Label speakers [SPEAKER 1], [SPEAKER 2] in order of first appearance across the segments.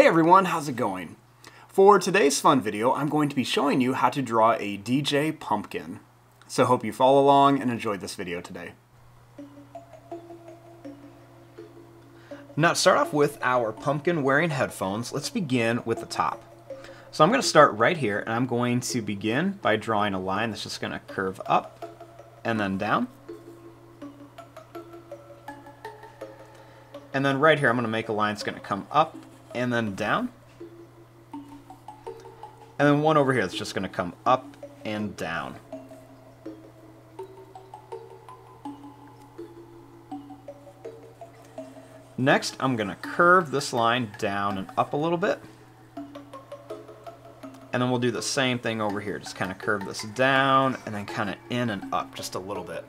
[SPEAKER 1] everyone, how's it going? For today's fun video, I'm going to be showing you how to draw a DJ pumpkin. So hope you follow along and enjoy this video today. Now to start off with our pumpkin wearing headphones, let's begin with the top. So I'm going to start right here, and I'm going to begin by drawing a line that's just going to curve up and then down. And then right here, I'm going to make a line that's going to come up and then down. And then one over here that's just going to come up and down. Next, I'm going to curve this line down and up a little bit. And then we'll do the same thing over here. Just kind of curve this down and then kind of in and up just a little bit.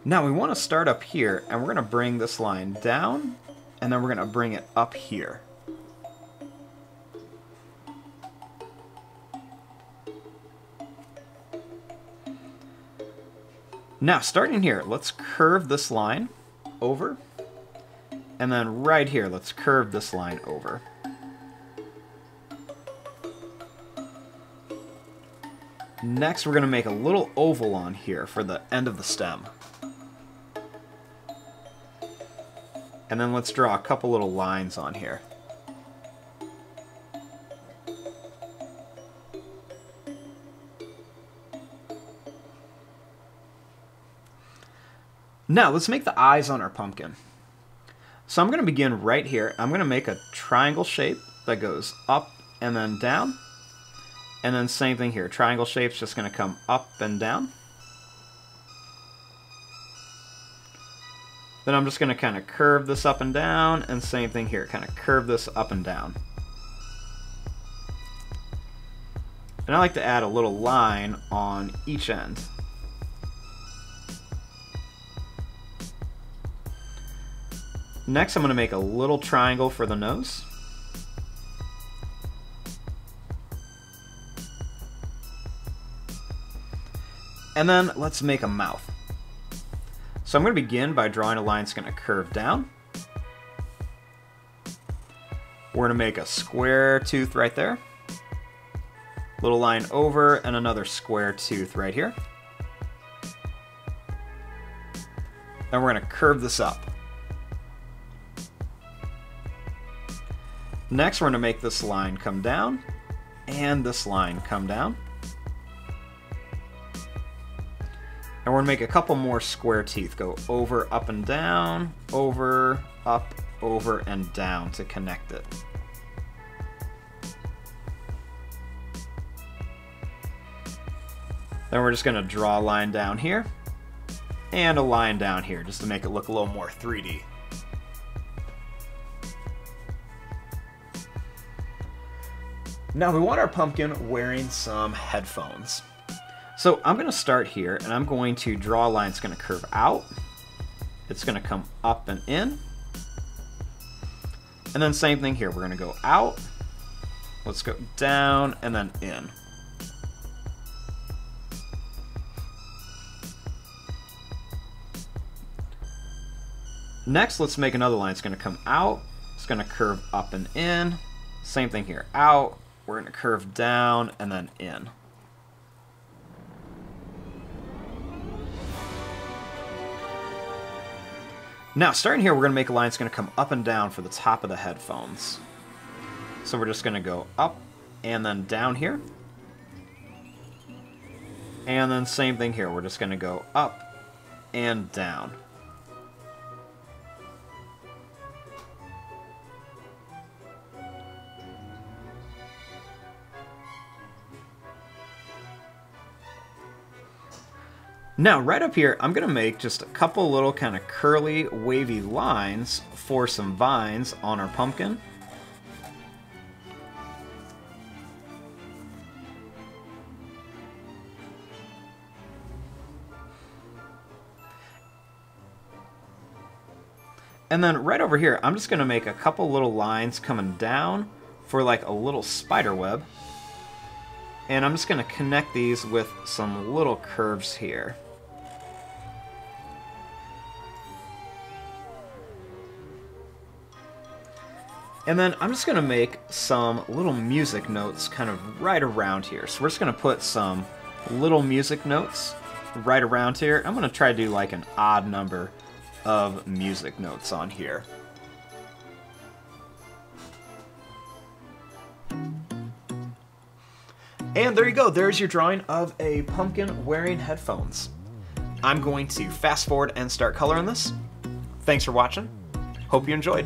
[SPEAKER 1] Now we want to start up here, and we're going to bring this line down, and then we're going to bring it up here. Now starting here, let's curve this line over, and then right here, let's curve this line over. Next, we're going to make a little oval on here for the end of the stem. And then let's draw a couple little lines on here. Now let's make the eyes on our pumpkin. So I'm going to begin right here. I'm going to make a triangle shape that goes up and then down. And then same thing here. Triangle shape's just going to come up and down. Then I'm just going to kind of curve this up and down, and same thing here, kind of curve this up and down. And I like to add a little line on each end. Next, I'm going to make a little triangle for the nose. And then let's make a mouth. So I'm going to begin by drawing a line that's going to curve down. We're going to make a square tooth right there. Little line over and another square tooth right here. Then we're going to curve this up. Next, we're going to make this line come down and this line come down. And we're going to make a couple more square teeth. Go over, up and down, over, up, over, and down to connect it. Then we're just going to draw a line down here and a line down here just to make it look a little more 3D. Now we want our pumpkin wearing some headphones. So I'm going to start here, and I'm going to draw a line that's going to curve out. It's going to come up and in. And then same thing here. We're going to go out. Let's go down and then in. Next, let's make another line. It's going to come out. It's going to curve up and in. Same thing here. Out. We're going to curve down and then in. Now, starting here, we're going to make a line that's going to come up and down for the top of the headphones. So we're just going to go up and then down here. And then same thing here. We're just going to go up and down. Now, right up here, I'm going to make just a couple little kind of curly, wavy lines for some vines on our pumpkin. And then right over here, I'm just going to make a couple little lines coming down for like a little spider web. And I'm just going to connect these with some little curves here. And then I'm just going to make some little music notes kind of right around here. So we're just going to put some little music notes right around here. I'm going to try to do like an odd number of music notes on here. And there you go. There's your drawing of a pumpkin wearing headphones. I'm going to fast forward and start coloring this. Thanks for watching. Hope you enjoyed.